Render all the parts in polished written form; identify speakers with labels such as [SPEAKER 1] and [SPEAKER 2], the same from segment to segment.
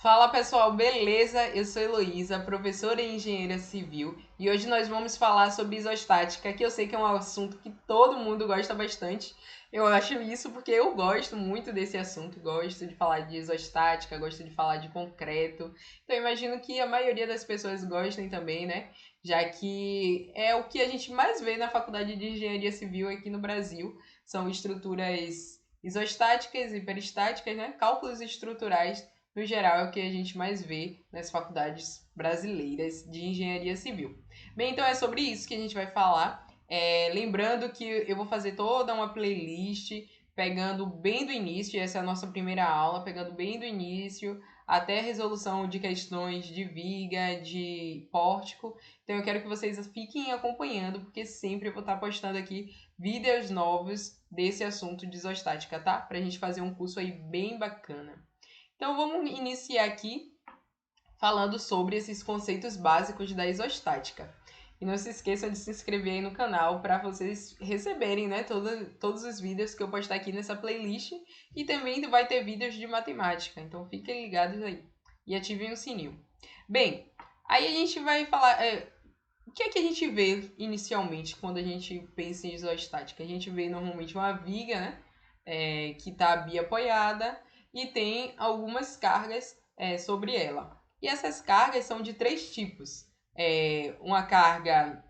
[SPEAKER 1] Fala pessoal, beleza? Eu sou Heloísa, professora em engenharia civil, e hoje nós vamos falar sobre isostática, que eu sei que é um assunto que todo mundo gosta bastante. Eu acho isso porque eu gosto muito desse assunto, gosto de falar de isostática, gosto de falar de concreto. Então eu imagino que a maioria das pessoas gostem também, né? Já que é o que a gente mais vê na faculdade de engenharia civil aqui no Brasil, são estruturas isostáticas e peristáticas, né? Cálculos estruturais no geral, é o que a gente mais vê nas faculdades brasileiras de engenharia civil. Bem, então é sobre isso que a gente vai falar. Lembrando que eu vou fazer toda uma playlist pegando bem do início, essa é a nossa primeira aula, pegando bem do início até a resolução de questões de viga, de pórtico. Então eu quero que vocês fiquem acompanhando, porque sempre eu vou estar postando aqui vídeos novos desse assunto de isostática, tá? Pra gente fazer um curso aí bem bacana. Então vamos iniciar aqui falando sobre esses conceitos básicos da isostática. E não se esqueçam de se inscrever aí no canal para vocês receberem, né, todos os vídeos que eu postar aqui nessa playlist. E também vai ter vídeos de matemática, então fiquem ligados aí. E ativem o sininho. Bem, aí a gente vai falar... o que é que a gente vê inicialmente quando a gente pensa em isostática? A gente vê normalmente uma viga, né? Que está biapoiada e tem algumas cargas sobre ela. E essas cargas são de três tipos. Uma carga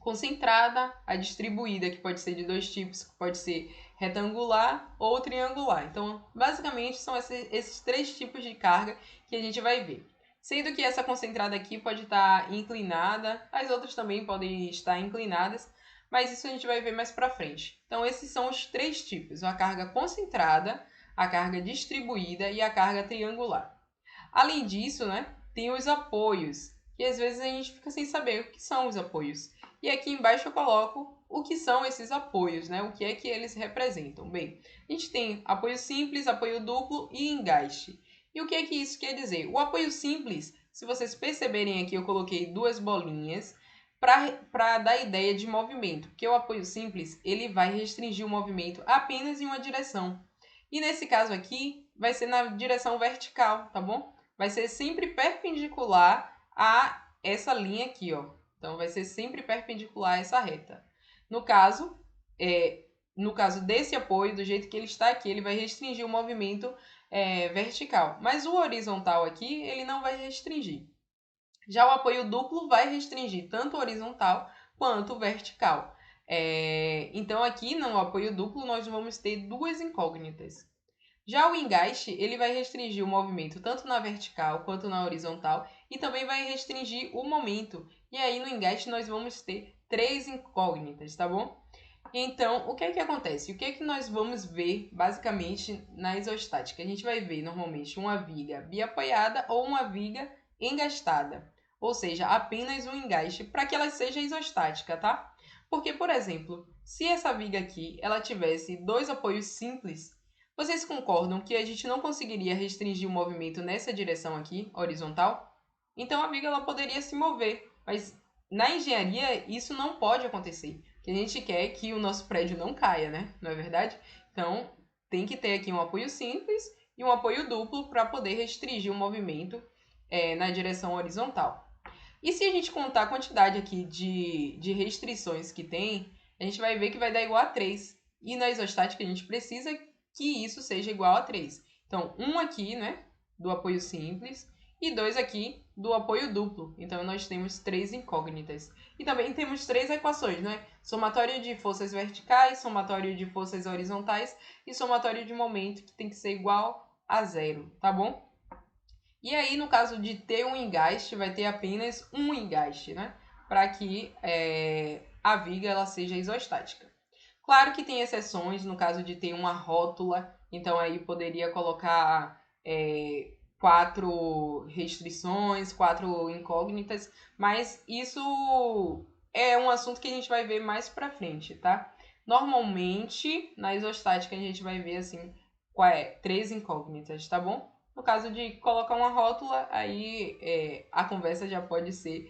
[SPEAKER 1] concentrada, a distribuída, que pode ser de dois tipos, que pode ser retangular ou triangular. Então, basicamente, são esses três tipos de carga que a gente vai ver. Sendo que essa concentrada aqui pode estar inclinada, as outras também podem estar inclinadas, mas isso a gente vai ver mais para frente. Então, esses são os três tipos: a carga concentrada, a carga distribuída e a carga triangular. Além disso, né, tem os apoios, que às vezes a gente fica sem saber o que são os apoios. E aqui embaixo eu coloco o que são esses apoios, né? O que é que eles representam. Bem, a gente tem apoio simples, apoio duplo e engaste. E o que é que isso quer dizer? O apoio simples, se vocês perceberem aqui, eu coloquei duas bolinhas para dar ideia de movimento, porque o apoio simples ele vai restringir o movimento apenas em uma direção. E nesse caso aqui, vai ser na direção vertical, tá bom? Vai ser sempre perpendicular a essa linha aqui, ó. Então, vai ser sempre perpendicular a essa reta. No caso, no caso desse apoio, do jeito que ele está aqui, ele vai restringir o movimento vertical. Mas o horizontal aqui, ele não vai restringir. Já o apoio duplo vai restringir tanto o horizontal quanto o vertical. Então, aqui no apoio duplo, nós vamos ter duas incógnitas. Já o engaste, ele vai restringir o movimento tanto na vertical quanto na horizontal e também vai restringir o momento. E aí no engaste nós vamos ter três incógnitas, tá bom? Então, o que é que acontece? O que é que nós vamos ver basicamente na isostática? A gente vai ver normalmente uma viga biapoiada ou uma viga engastada, ou seja, apenas um engaste para que ela seja isostática, tá? Porque, por exemplo, se essa viga aqui ela tivesse dois apoios simples, vocês concordam que a gente não conseguiria restringir o movimento nessa direção aqui, horizontal? Então a viga ela poderia se mover, mas na engenharia isso não pode acontecer. O que a gente quer é que o nosso prédio não caia, né? Não é verdade? Então tem que ter aqui um apoio simples e um apoio duplo para poder restringir o movimento na direção horizontal. E se a gente contar a quantidade aqui de restrições que tem, a gente vai ver que vai dar igual a 3. E na isostática a gente precisa que isso seja igual a 3. Então, um aqui, né, do apoio simples e dois aqui do apoio duplo. Então, nós temos três incógnitas. E também temos três equações, né? Somatório de forças verticais, somatório de forças horizontais e somatório de momento, que tem que ser igual a zero, tá bom? E aí, no caso de ter um engaste, vai ter apenas um engaste, né? Para que a viga ela seja isostática. Claro que tem exceções, no caso de ter uma rótula, então aí poderia colocar quatro restrições, quatro incógnitas, mas isso é um assunto que a gente vai ver mais pra frente, tá? Normalmente, na isostática, a gente vai ver assim, três incógnitas, tá bom? No caso de colocar uma rótula, aí a conversa já pode ser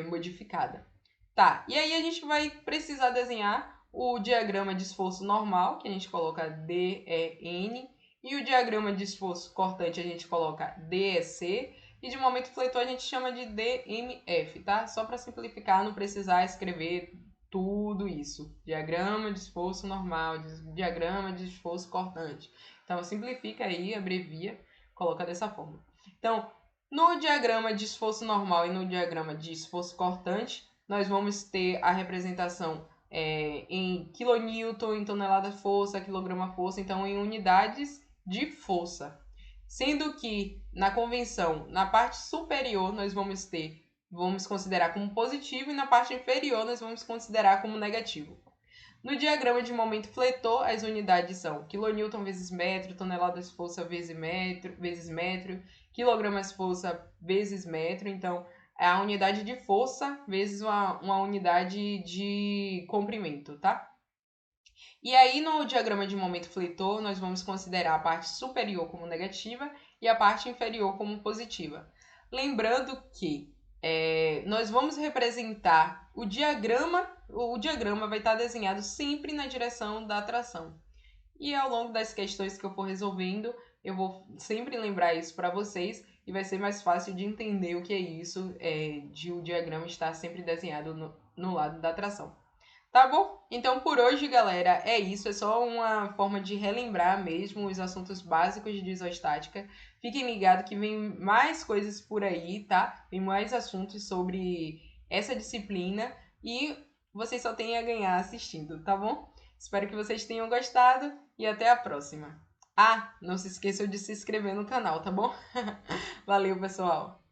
[SPEAKER 1] modificada. Tá, e aí a gente vai precisar desenhar o diagrama de esforço normal, que a gente coloca DEN, E o diagrama de esforço cortante a gente coloca DEC. E de momento fletor a gente chama de DMF, tá? Só para simplificar, não precisar escrever tudo isso. Diagrama de esforço normal, diagrama de esforço cortante. Então, simplifica aí, abrevia, coloca dessa forma. Então, no diagrama de esforço normal e no diagrama de esforço cortante, nós vamos ter a representação em quilonewton, em tonelada força, quilograma força, então em unidades de força. Sendo que na convenção, na parte superior, nós vamos considerar como positivo e na parte inferior nós vamos considerar como negativo. No diagrama de momento fletor, as unidades são kilonewton vezes metro, toneladas força vezes metro, quilogramas força vezes metro. Então, é a unidade de força vezes uma unidade de comprimento, tá? E aí, no diagrama de momento fletor, nós vamos considerar a parte superior como negativa e a parte inferior como positiva. Lembrando que nós vamos representar o diagrama vai estar desenhado sempre na direção da atração. E ao longo das questões que eu for resolvendo, eu vou sempre lembrar isso para vocês e vai ser mais fácil de entender o que é isso, de o diagrama estar sempre desenhado no lado da atração. Tá bom? Então por hoje, galera, é isso. É só uma forma de relembrar mesmo os assuntos básicos de isostática. Fiquem ligados que vem mais coisas por aí, tá? Vem mais assuntos sobre essa disciplina e vocês só têm a ganhar assistindo, tá bom? Espero que vocês tenham gostado e até a próxima. Ah, não se esqueçam de se inscrever no canal, tá bom? Valeu, pessoal!